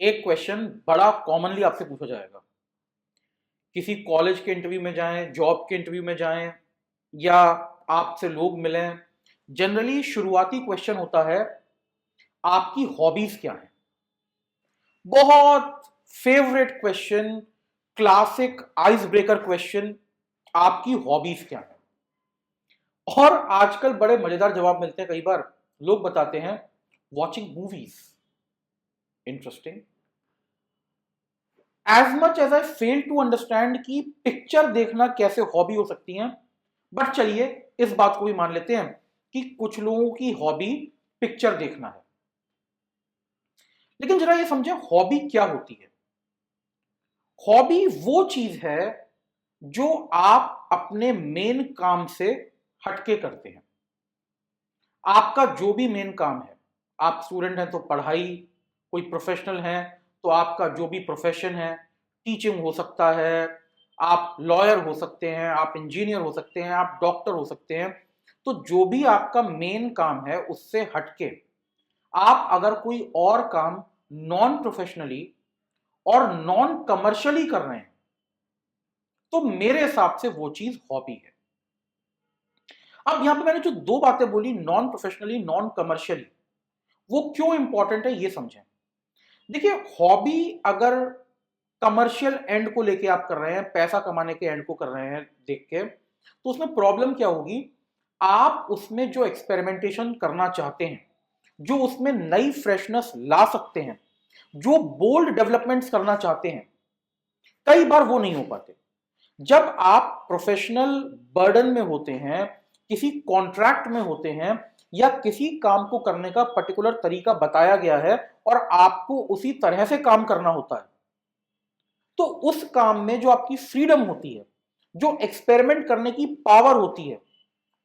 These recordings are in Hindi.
एक क्वेश्चन बड़ा कॉमनली आपसे पूछा जाएगा, किसी कॉलेज के इंटरव्यू में जाएं, जॉब के इंटरव्यू में जाएं, या आपसे लोग मिलें। जनरली शुरुआती क्वेश्चन होता है, आपकी हॉबीज क्या है। बहुत favourite question, classic ice breaker question, आपकी हॉबीज क्या है। और आजकल बड़े मजेदार जवाब मिलते हैं। कई बार लोग बताते हैं watching movies. Interesting. As much as I fail to understand कि पिक्चर देखना कैसे हॉबी हो सकती है, बट चलिए इस बात को भी मान लेते हैं कि कुछ लोगों की हॉबी पिक्चर देखना है। लेकिन जरा ये समझे, हॉबी क्या होती है। हॉबी वो चीज है जो आप अपने मेन काम से हटके करते हैं। आपका जो भी मेन काम है, आप स्टूडेंट हैं तो पढ़ाई, कोई प्रोफेशनल हैं तो आपका जो भी प्रोफेशन है, टीचिंग हो सकता है, आप लॉयर हो सकते हैं, आप इंजीनियर हो सकते हैं, आप डॉक्टर हो सकते हैं। तो जो भी आपका मेन काम है उससे हटके आप अगर कोई और काम नॉन प्रोफेशनली और नॉन कमर्शियली कर रहे हैं, तो मेरे हिसाब से वो चीज हॉबी है। अब यहां पे मैंने जो दो बातें बोली, नॉन प्रोफेशनली नॉन कमर्शियली, वो क्यों इंपॉर्टेंट है ये समझें। देखिए, हॉबी अगर कमर्शियल एंड को लेके आप कर रहे हैं, पैसा कमाने के एंड को कर रहे हैं देख के, तो उसमें प्रॉब्लम क्या होगी। आप उसमें जो एक्सपेरिमेंटेशन करना चाहते हैं, जो उसमें नई फ्रेशनेस ला सकते हैं, जो बोल्ड डेवलपमेंट्स करना चाहते हैं, कई बार वो नहीं हो पाते। जब आप प्रोफेशनल बर्डन में होते हैं, किसी कॉन्ट्रैक्ट में होते हैं, या किसी काम को करने का पर्टिकुलर तरीका बताया गया है और आपको उसी तरह से काम करना होता है, तो उस काम में जो आपकी फ्रीडम होती है, जो एक्सपेरिमेंट करने की पावर होती है,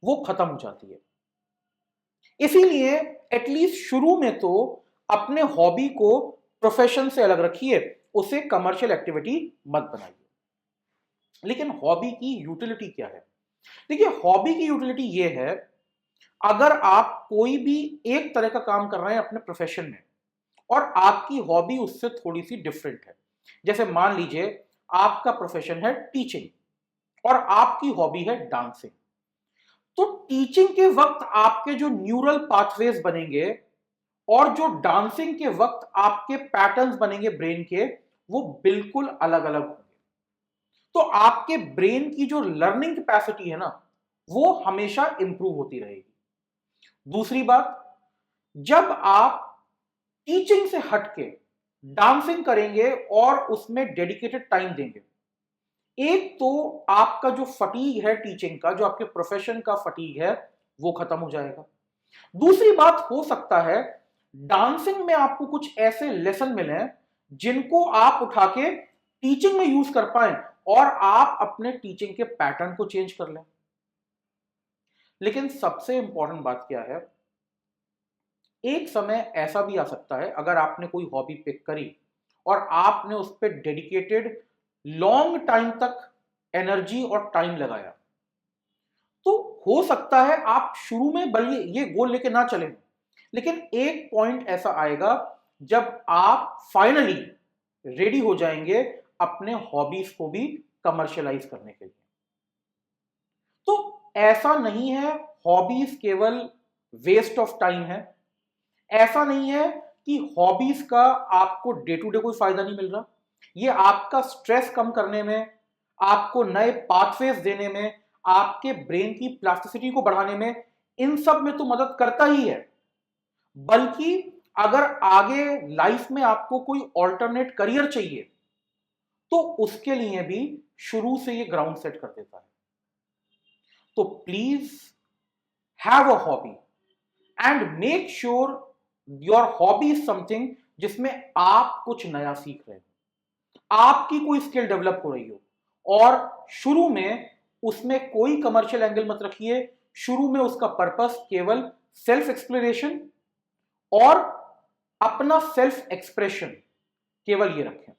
वो खत्म हो जाती है। इसीलिए एटलीस्ट शुरू में तो अपने हॉबी को प्रोफेशन से अलग रखिए, उसे कमर्शियल एक्टिविटी मत बनाइए। लेकिन हॉबी की यूटिलिटी क्या है। देखिए, हॉबी की यूटिलिटी ये है, अगर आप कोई भी एक तरह का काम कर रहे हैं अपने प्रोफेशन में और आपकी हॉबी उससे थोड़ी सी डिफरेंट है, जैसे मान लीजिए आपका प्रोफेशन है टीचिंग और आपकी हॉबी है डांसिंग, तो टीचिंग के वक्त आपके जो न्यूरल पाथवेज बनेंगे और जो डांसिंग के वक्त आपके पैटर्न्स बनेंगे ब्रेन के, वो बिल्कुल अलग अलग होंगे। तो आपके ब्रेन की जो लर्निंग कैपेसिटी है ना, वो हमेशा इंप्रूव होती रहेगी। दूसरी बात, जब आप टीचिंग से हटके डांसिंग करेंगे और उसमें डेडिकेटेड टाइम देंगे, एक तो आपका जो फटीग है टीचिंग का, जो आपके प्रोफेशन का फटीग है, वो खत्म हो जाएगा। दूसरी बात, हो सकता है डांसिंग में आपको कुछ ऐसे लेसन मिले जिनको आप उठा के टीचिंग में यूज कर पाए और आप अपने टीचिंग के पैटर्न को चेंज कर लें। लेकिन सबसे इंपॉर्टेंट बात क्या है, एक समय ऐसा भी आ सकता है, अगर आपने कोई हॉबी पिक करी और आपने उस पर डेडिकेटेड लॉन्ग टाइम तक एनर्जी और टाइम लगाया, तो हो सकता है आप शुरू में भले ये गोल लेके ना चले, लेकिन एक पॉइंट ऐसा आएगा जब आप फाइनली रेडी हो जाएंगे अपने हॉबीज को भी कमर्शियलाइज करने के लिए। तो ऐसा नहीं है हॉबीज केवल वेस्ट ऑफ टाइम है, ऐसा नहीं है कि हॉबीज का आपको डे टू डे कोई फायदा नहीं मिल रहा। ये आपका स्ट्रेस कम करने में, आपको नए पाथवेज देने में, आपके ब्रेन की प्लास्टिसिटी को बढ़ाने में, इन सब में तो मदद करता ही है। बल्कि अगर आगे लाइफ में आपको कोई ऑल्टरनेट करियर चाहिए, तो उसके लिए भी शुरू से ये ग्राउंड सेट कर देता है। तो please have a hobby and make sure your hobby is something जिसमें आप कुछ नया सीख रहे हो, आपकी कोई स्किल डेवलप हो रही हो। और शुरू में उसमें कोई कमर्शियल एंगल मत रखिए। शुरू में उसका पर्पस केवल सेल्फ एक्सप्लोरेशन और अपना सेल्फ एक्सप्रेशन, केवल ये रखें।